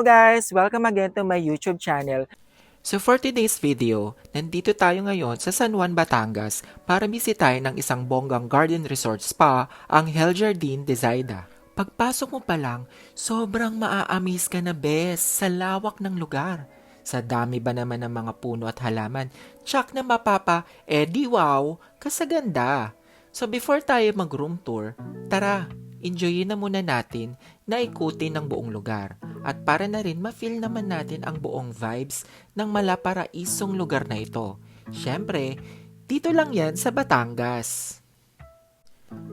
Hello guys! Welcome again to my YouTube channel. So for today's video, nandito tayo ngayon sa San Juan, Batangas para bisitahin ng isang bonggang garden resort spa, ang Hell Jardin de Zaida. Pagpasok mo pa lang, sobrang maa-amaze ka na bes sa lawak ng lugar. Sa dami ba naman ng mga puno at halaman, tsak na mapapa, di wow, kasaganda. So before tayo mag-room tour, tara, enjoyin na muna natin na ikutin ng buong lugar. At para na rin ma-feel naman natin ang buong vibes ng malaparaisong lugar na ito. Siyempre, dito lang yan sa Batangas.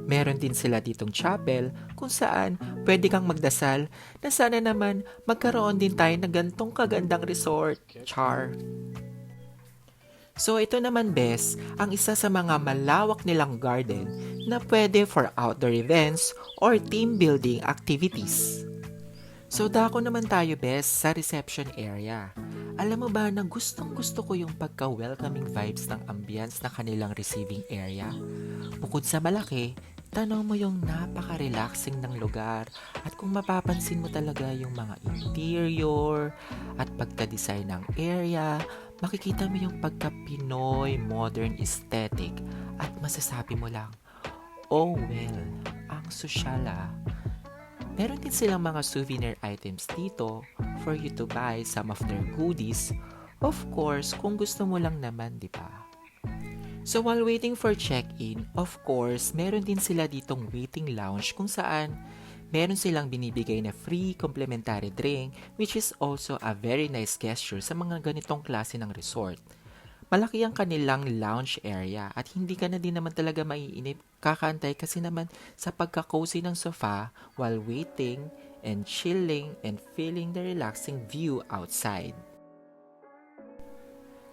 Meron din sila ditong chapel kung saan pwede kang magdasal na sana naman magkaroon din tayo ng gantong kagandang resort. Char! So ito naman bes, ang isa sa mga malawak nilang garden na pwede for outdoor events or team building activities. So dako naman tayo bes sa reception area. Alam mo ba na gustong gusto ko yung pagka-welcoming vibes ng ambience na kanilang receiving area? Bukod sa malaki, tanong mo yung napaka-relaxing ng lugar at kung mapapansin mo talaga yung mga interior at pagka-design ng area, makikita mo yung pagka-Pinoy modern aesthetic at masasabi mo lang, oh well, ang sosyal ah. Meron din silang mga souvenir items dito for you to buy some of their goodies. Of course, kung gusto mo lang naman, di ba? So while waiting for check-in, of course, meron din sila ditong waiting lounge kung saan meron silang binibigay na free complimentary drink which is also a very nice gesture sa mga ganitong klase ng resort. Malaki ang kanilang lounge area at hindi ka na din naman talaga maiinip kakantay kasi naman sa pagka-cozy ng sofa while waiting and chilling and feeling the relaxing view outside.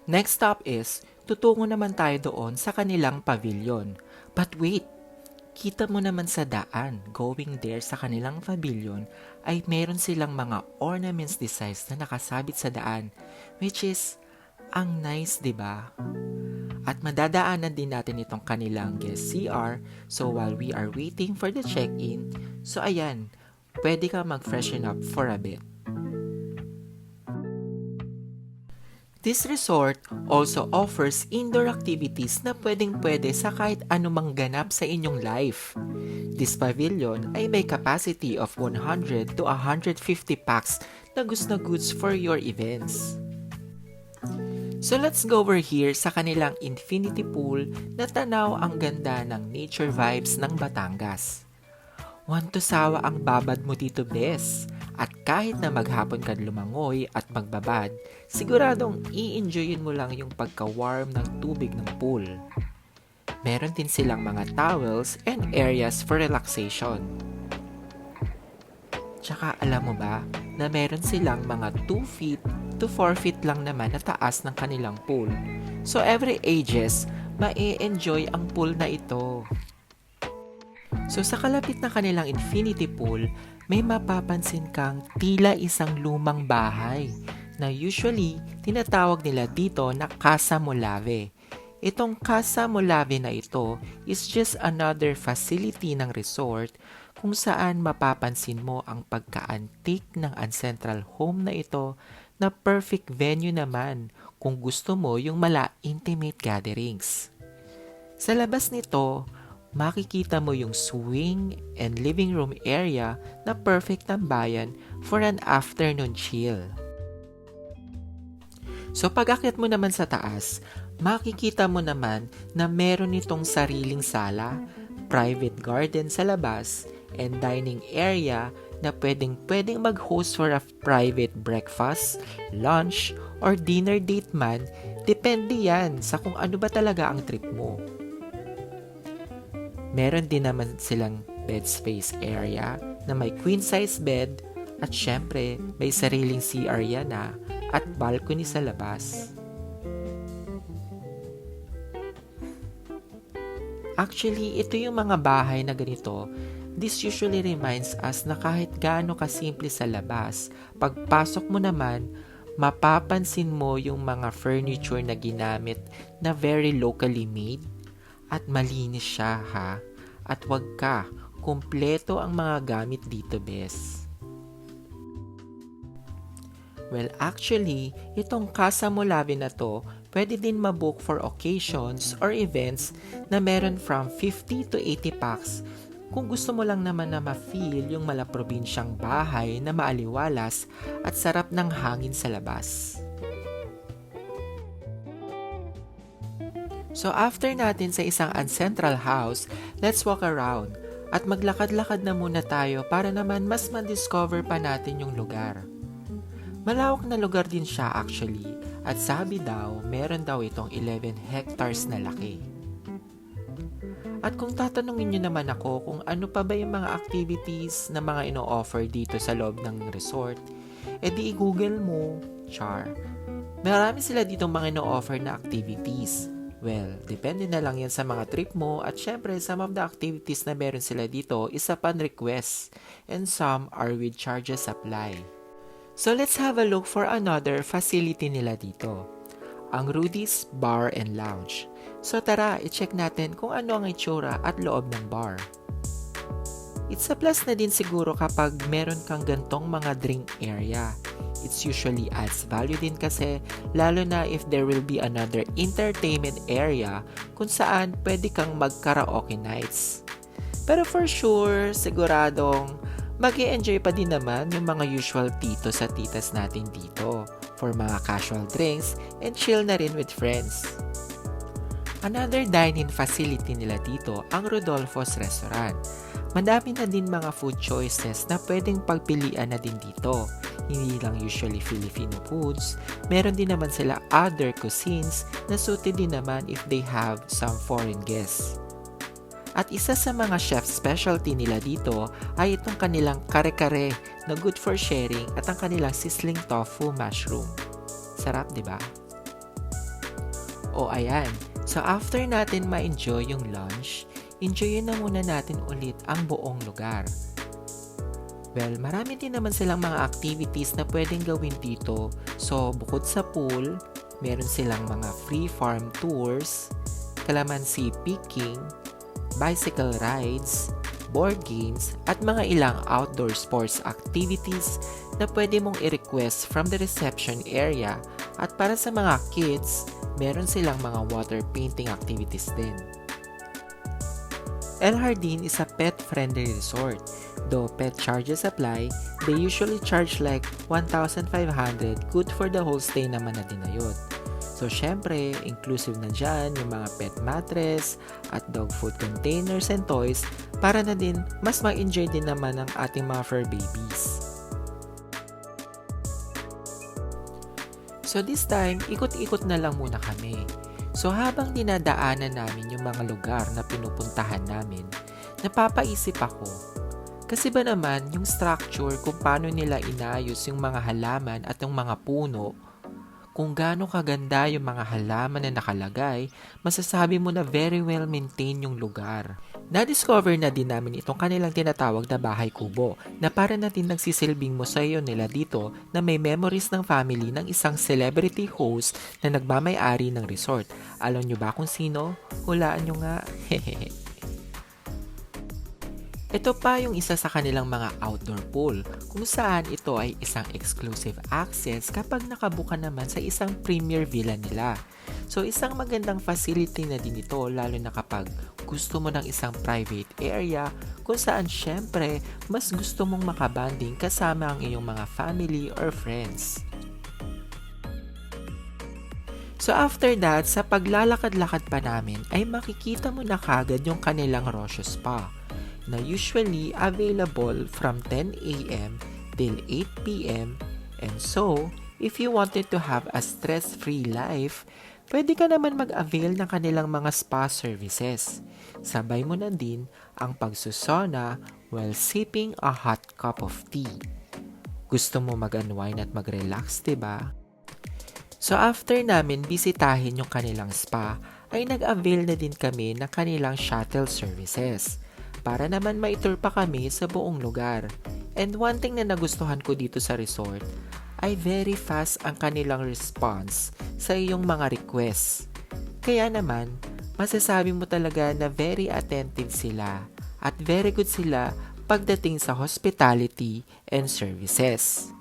Next stop is, tutungo naman tayo doon sa kanilang pavilion. But wait, kita mo naman sa daan going there sa kanilang pavilion ay meron silang mga ornaments designs na nakasabit sa daan which is ang nice, 'di ba? At madadaanan din natin itong kanilang guest CR. So while we are waiting for the check-in, so ayan, pwede ka mag-freshen up for a bit. This resort also offers indoor activities na pwedeng-pwede sa kahit anumang ganap sa inyong life. This pavilion ay may capacity of 100 to 150 packs na goods for your events. So let's go over here sa kanilang infinity pool na tanaw ang ganda ng nature vibes ng Batangas. Want to sawa ang babad mo dito bes. At kahit na maghapon ka lumangoy at magbabad, siguradong i-enjoyin mo lang yung pagka-warm ng tubig ng pool. Meron din silang mga towels and areas for relaxation. Tsaka alam mo ba na meron silang mga 2 feet to 4 feet lang naman na taas ng kanilang pool. So every ages, ma-enjoy ang pool na ito. So sa kalapit ng kanilang infinity pool, may mapapansin kang tila isang lumang bahay na usually tinatawag nila dito na Casa Molave. Itong Casa Molave na ito is just another facility ng resort kung saan mapapansin mo ang pagka-antique ng ancestral home na ito na perfect venue naman kung gusto mo yung intimate gatherings. Sa labas nito, makikita mo yung swing and living room area na perfect tambayan for an afternoon chill. So pag-akyat mo naman sa taas, makikita mo naman na meron itong sariling sala, private garden sa labas, and dining area na pwedeng mag-host for a private breakfast, lunch, or dinner date man, depende yan sa kung ano ba talaga ang trip mo. Meron din naman silang bed space area na may queen size bed at syempre may sariling CR yan at balcony sa labas. Actually, ito yung mga bahay na ganito. This usually reminds us na kahit gaano kasimple sa labas, pagpasok mo naman, mapapansin mo yung mga furniture na ginamit na very locally made at malinis siya ha. At wag ka, kumpleto ang mga gamit dito bes. Well, actually, itong Casa Molavi na to, pwede din mabook for occasions or events na meron from 50 to 80 packs kung gusto mo lang naman na ma-feel yung malaprobinsyang bahay na maaliwalas at sarap ng hangin sa labas. So after natin sa isang ancestral house, let's walk around at maglakad-lakad na muna tayo para naman mas ma-discover pa natin yung lugar. Malawak na lugar din siya actually at sabi daw meron daw itong 11 hectares na laki. At kung tatanungin nyo naman ako kung ano pa ba yung mga activities na mga ino-offer dito sa loob ng resort, edi i-google mo, char. Marami sila ditong mga ino-offer na activities. Well, depende na lang yan sa mga trip mo at syempre some of the activities na meron sila dito is upon request and some are with charges apply. So let's have a look for another facility nila dito, ang Rudy's Bar and Lounge. So tara, i-check natin kung ano ang itsura at loob ng bar. It's a plus na din siguro kapag meron kang gantong mga drink area. It's usually adds value din kasi lalo na if there will be another entertainment area kung saan pwede kang mag-karaoke nights. Pero for sure, siguradong mag-i-enjoy pa din naman yung mga usual titos at titas natin dito for mga casual drinks and chill na rin with friends. Another dine-in facility nila dito ang Rodolfo's Restaurant. Madami na din mga food choices na pwedeng pagpilian na din dito. Hindi lang usually Filipino foods, meron din naman sila other cuisines na suited din naman if they have some foreign guests. At isa sa mga chef specialty nila dito ay itong kanilang kare-kare na good for sharing at ang kanilang sizzling tofu mushroom. Sarap, di ba? O ayan, so after natin ma-enjoy yung lunch, enjoyin na muna natin ulit ang buong lugar. Well, marami din naman silang mga activities na pwedeng gawin dito. So, bukod sa pool, meron silang mga free farm tours, calamansi picking, bicycle rides, board games, at mga ilang outdoor sports activities na pwede mong i-request from the reception area. At para sa mga kids, meron silang mga water painting activities din. El Jardin is a pet-friendly resort. Though pet charges apply, they usually charge like 1,500 good for the whole stay naman na din na yun. So, syempre, inclusive na dyan yung mga pet mattress at dog food containers and toys para na din mas ma-enjoy din naman ng ating mga fur babies. So, this time, ikot-ikot na lang muna kami. So, habang dinadaanan namin yung mga lugar na pinupuntahan namin, napapaisip ako. Kasi ba naman, yung structure kung paano nila inayos yung mga halaman at yung mga puno, kung gaano kaganda yung mga halaman na nakalagay, masasabi mo na very well maintained yung lugar. Na-discover na din namin itong kanilang tinatawag na bahay kubo na para na din nagsisilbing museo nila dito na may memories ng family ng isang celebrity host na nagmamay-ari ng resort. Alam nyo ba kung sino? Hulaan nyo nga. Ito pa yung isa sa kanilang mga outdoor pool kung saan ito ay isang exclusive access kapag nakabuka naman sa isang premier villa nila. So isang magandang facility na din ito lalo na kapag gusto mo ng isang private area kung saan syempre mas gusto mong makabanding kasama ang iyong mga family or friends. So after that, sa paglalakad-lakad pa namin ay makikita mo na kagad yung kanilang Rocio Spa na usually available from 10 a.m. till 8 p.m. And so, if you wanted to have a stress-free life, pwede ka naman mag-avail ng kanilang mga spa services. Sabay mo na din ang pagsusona while sipping a hot cup of tea. Gusto mo mag-unwind at mag-relax, diba? So after namin bisitahin yung kanilang spa, ay nag-avail na din kami ng kanilang shuttle services para naman maitur pa kami sa buong lugar. And one thing na nagustuhan ko dito sa resort ay very fast ang kanilang response sa iyong mga requests. Kaya naman, masasabi mo talaga na very attentive sila at very good sila pagdating sa hospitality and services.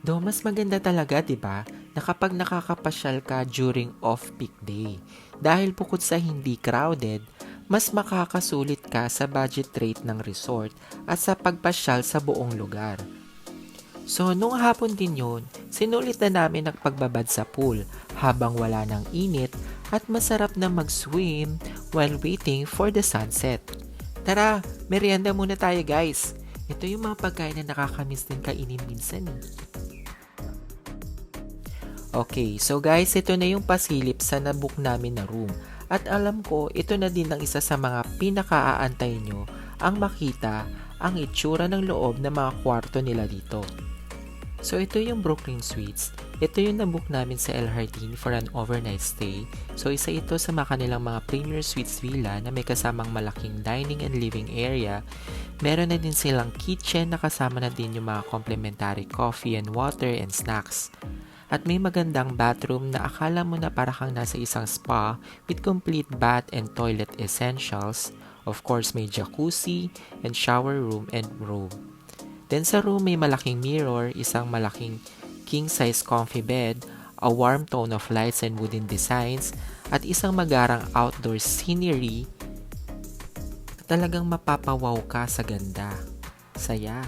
Though mas maganda talaga, 'di ba, na kapag nakakapasyal ka during off-peak day. Dahil bukod sa hindi crowded, mas makakasulit ka sa budget rate ng resort at sa pagpasyal sa buong lugar. So, nung hapon din yun, sinulit na namin ang pagbabad sa pool habang wala ng init at masarap na mag-swim while waiting for the sunset. Tara, merienda muna tayo guys. Ito yung mga pagkain na nakakamiss din kainin minsan eh. Okay, so guys, ito na yung pasilip sa nabook namin na room. At alam ko, ito na din ang isa sa mga pinakaaantay nyo ang makita ang itsura ng loob ng mga kwarto nila dito. So ito yung Brooklyn Suites. Ito yung nabook namin sa El Jardin for an overnight stay. So isa ito sa mga kanilang mga premier suites villa na may kasamang malaking dining and living area. Meron na din silang kitchen na kasama na din yung mga complimentary coffee and water and snacks. At may magandang bathroom na akala mo na para kang nasa isang spa with complete bath and toilet essentials. Of course, may jacuzzi and shower room and robe. Then sa room may malaking mirror, isang malaking king-size comfy bed, a warm tone of lights and wooden designs, at isang magarang outdoor scenery na talagang mapapawaw ka sa ganda. Saya.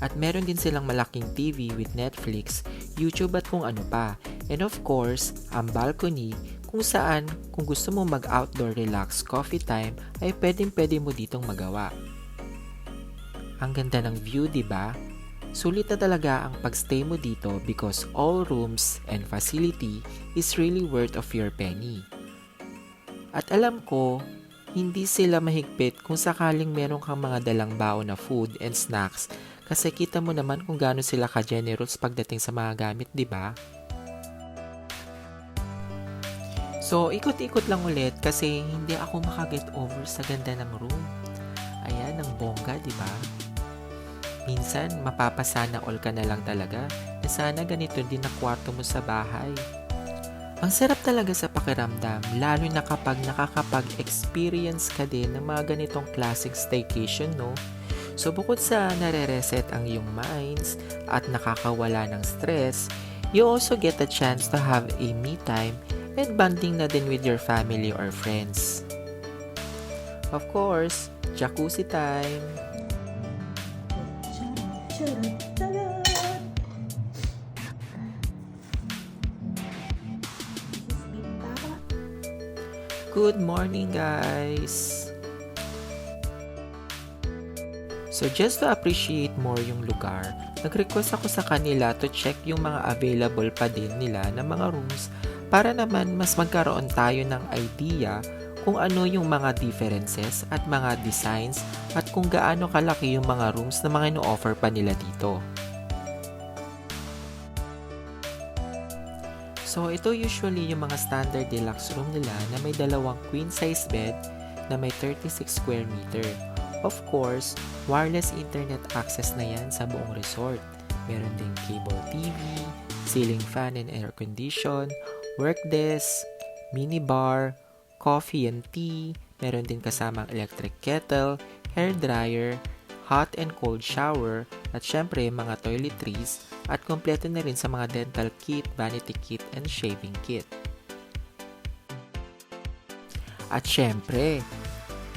At meron din silang malaking TV with Netflix, YouTube at kung ano pa. And of course, ang balcony kung saan kung gusto mo mag-outdoor relax coffee time ay pwedeng-pwede mo ditong magawa. Ang ganda ng view, 'di ba? Sulit na talaga ang pagstay mo dito because all rooms and facility is really worth of your penny. At alam ko, hindi sila mahigpit kung sakaling meron kang mga dalang baon na food and snacks kasi kita mo naman kung gaano sila ka-generous pagdating sa mga gamit, di ba? So, ikot-ikot lang ulit kasi hindi ako makaget over sa ganda ng room. Ayan, ang bongga, di ba? Minsan, mapapasana all ka na lang talaga na sana ganito din ang kwarto mo sa bahay. Ang sarap talaga sa pakiramdam, lalo na kapag nakakapag-experience ka din ng mga ganitong classic staycation, no? So bukod sa nare-reset ang iyong minds at nakakawala ng stress, you also get a chance to have a me time and bonding na din with your family or friends. Of course, jacuzzi time! Good morning, guys! So just to appreciate more yung lugar, nag-request ako sa kanila to check yung mga available pa din nila na mga rooms para naman mas magkaroon tayo ng idea kung ano yung mga differences at mga designs at kung gaano kalaki yung mga rooms na mga ino-offer pa nila dito. So ito usually yung mga standard deluxe room nila na may dalawang queen size bed na may 36 square meter. Of course, wireless internet access na yan sa buong resort. Meron ding cable TV, ceiling fan and air condition, work desk, mini bar, coffee and tea, meron din kasamang electric kettle, hair dryer, hot and cold shower, at syempre mga toiletries, at kompleto na rin sa mga dental kit, vanity kit, and shaving kit. At syempre,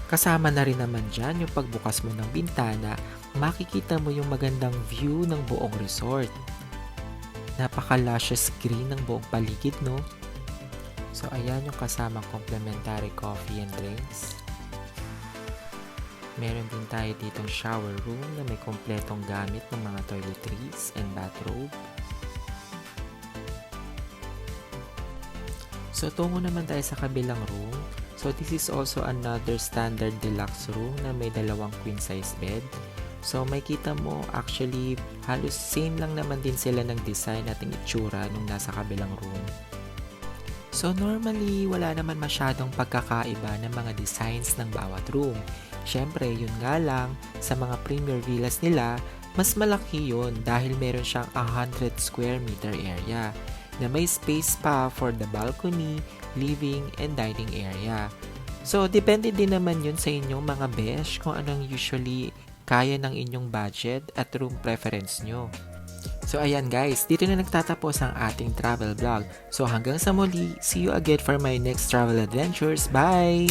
kasama na rin naman dyan yung pagbukas mo ng bintana, makikita mo yung magandang view ng buong resort. Napaka-luscious green ng buong paligid, no? So, ayan yung kasamang complimentary coffee and drinks. Meron din tayo ditong shower room na may kompletong gamit ng mga toiletries and bathrobe. So, tungo naman tayo sa kabilang room. So, this is also another standard deluxe room na may dalawang queen size bed. So, may kita mo, actually, halos same lang naman din sila ng design at ng itsura nung nasa kabilang room. So, normally, wala naman masyadong pagkakaiba ng mga designs ng bawat room. Siyempre, yun nga lang, sa mga premier villas nila, mas malaki yun dahil meron siyang 100 square meter area na may space pa for the balcony, living, and dining area. So, depende din naman yun sa inyong mga besh kung anong usually kaya ng inyong budget at room preference nyo. So ayan guys, dito na nagtatapos ang ating travel vlog. So hanggang sa muli, see you again for my next travel adventures. Bye!